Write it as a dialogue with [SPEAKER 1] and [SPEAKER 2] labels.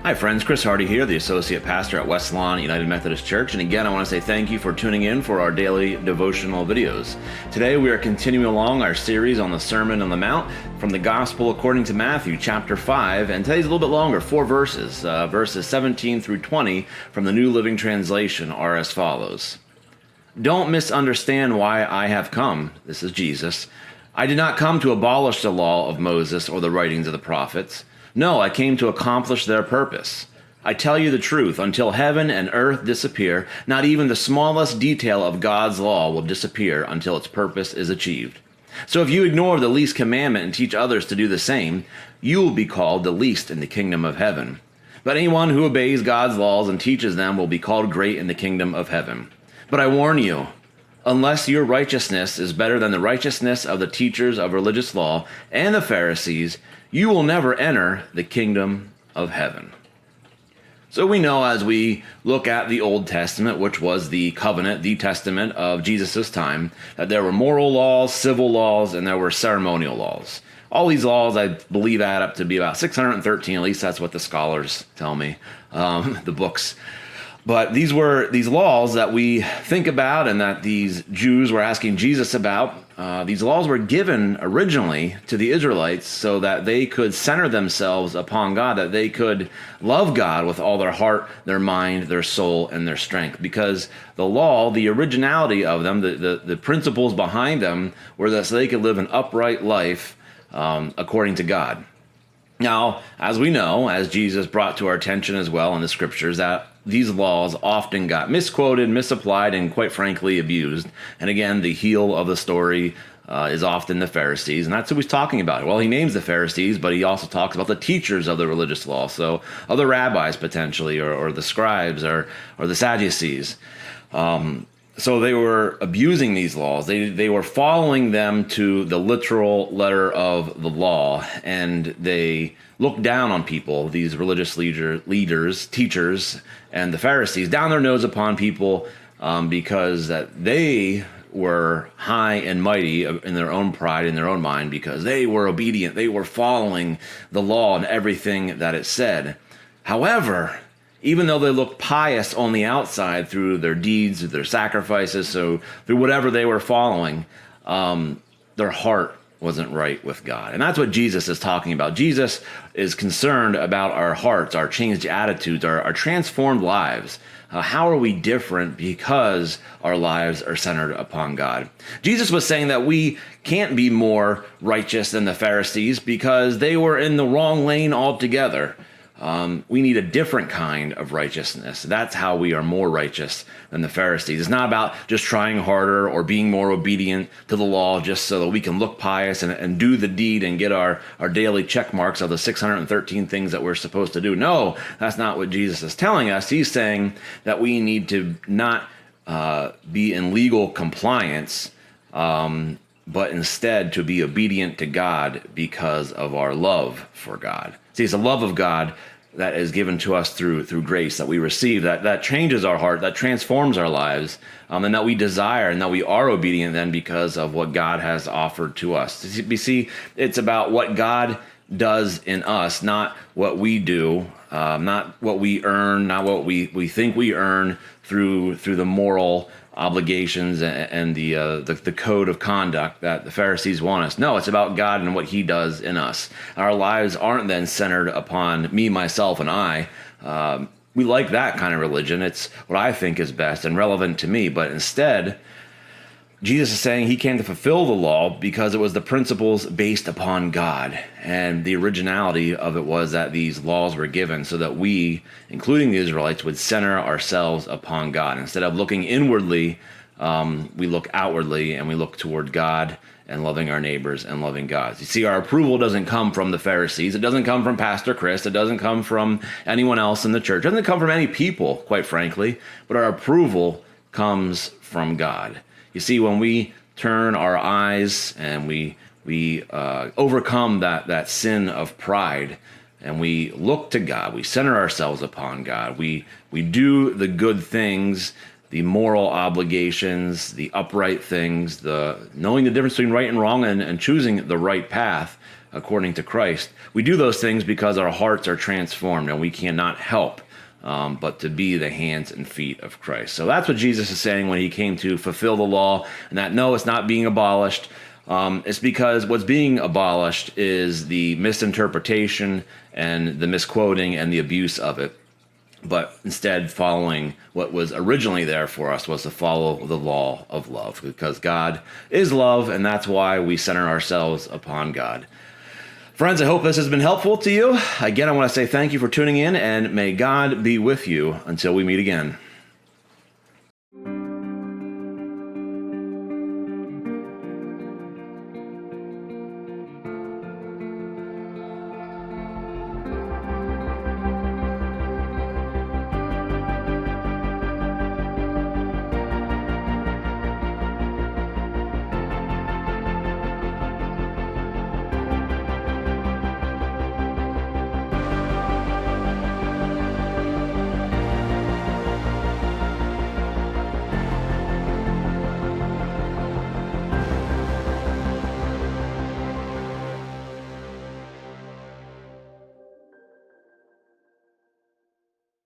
[SPEAKER 1] Hi friends, Chris Hardy here, the Associate Pastor at West Lawn United Methodist Church, and again I want to say thank you for tuning in for our daily devotional videos. Today we are continuing along our series on the Sermon on the Mount from the Gospel according to Matthew chapter 5, and today's a little bit longer, 4 verses. Verses 17 through 20 from the New Living Translation are as follows. Don't misunderstand why I have come. This is Jesus. I did not come to abolish the law of Moses or the writings of the prophets. No, I came to accomplish their purpose. I tell you the truth, until heaven and earth disappear, not even the smallest detail of God's law will disappear until its purpose is achieved. So if you ignore the least commandment and teach others to do the same, you will be called the least in the kingdom of heaven. But anyone who obeys God's laws and teaches them will be called great in the kingdom of heaven. But I warn you, unless your righteousness is better than the righteousness of the teachers of religious law and the Pharisees, you will never enter the kingdom of heaven. So we know as we look at the Old Testament, which was the covenant, the testament of Jesus' time, that there were moral laws, civil laws, and there were ceremonial laws. All these laws, I believe, add up to be about 613, at least that's what the scholars tell me, the books. But these were these laws that we think about and that these Jews were asking Jesus about. These laws were given originally to the Israelites so that they could center themselves upon God, that they could love God with all their heart, their mind, their soul, and their strength. Because the law, the originality of them, the principles behind them were that so they could live an upright life according to God. Now, as we know, as Jesus brought to our attention as well in the scriptures, that these laws often got misquoted, misapplied, and quite frankly abused. And again, the heel of the story is often the Pharisees, and that's who he's talking about. Well, he names the Pharisees, but he also talks about the teachers of the religious law, so other rabbis potentially, or the scribes, or the Sadducees. So they were abusing these laws. They were following them to the literal letter of the law, and they looked down on people, these religious leaders, teachers, and the Pharisees, down their nose upon people because that they were high and mighty in their own pride, in their own mind, because they were obedient. They were following the law and everything that it said. However, even though they looked pious on the outside through their deeds, their sacrifices, so through whatever they were following, their heart wasn't right with God. And that's what Jesus is talking about. Jesus is concerned about our hearts, our changed attitudes, our transformed lives. How are we different because our lives are centered upon God? Jesus was saying that we can't be more righteous than the Pharisees because they were in the wrong lane altogether. We need a different kind of righteousness. That's how we are more righteous than the Pharisees. It's not about just trying harder or being more obedient to the law just so that we can look pious and do the deed and get our daily check marks of the 613 things that we're supposed to do. No, that's not what Jesus is telling us. He's saying that we need to not be in legal compliance, but instead to be obedient to God because of our love for God. See, it's the love of God that is given to us through grace that we receive, that changes our heart, that transforms our lives, and that we desire and that we are obedient then because of what God has offered to us. You see, it's about what God does in us, not what we do, not what we earn, not what we think we earn through the moral obligations and the code of conduct that the Pharisees want us. No, it's about God and what he does in us. Our lives aren't then centered upon me, myself, and I. We like that kind of religion. It's what I think is best and relevant to me. But instead, Jesus is saying he came to fulfill the law because it was the principles based upon God. And the originality of it was that these laws were given so that we, including the Israelites, would center ourselves upon God. Instead of looking inwardly, we look outwardly and we look toward God and loving our neighbors and loving God. You see, our approval doesn't come from the Pharisees. It doesn't come from Pastor Chris. It doesn't come from anyone else in the church. It doesn't come from any people, quite frankly. But our approval comes from God. You see, when we turn our eyes and we overcome that sin of pride and we look to God, we center ourselves upon God, we do the good things, the moral obligations, the upright things, the knowing the difference between right and wrong and choosing the right path, according to Christ. We do those things because our hearts are transformed, and we cannot help but to be the hands and feet of Christ. So that's what Jesus is saying when he came to fulfill the law, and that no, it's not being abolished. It's because what's being abolished is the misinterpretation and the misquoting and the abuse of it. But instead, following what was originally there for us was to follow the law of love, because God is love, and that's why we center ourselves upon God. Friends, I hope this has been helpful to you. Again, I want to say thank you for tuning in, and may God be with you until we meet again.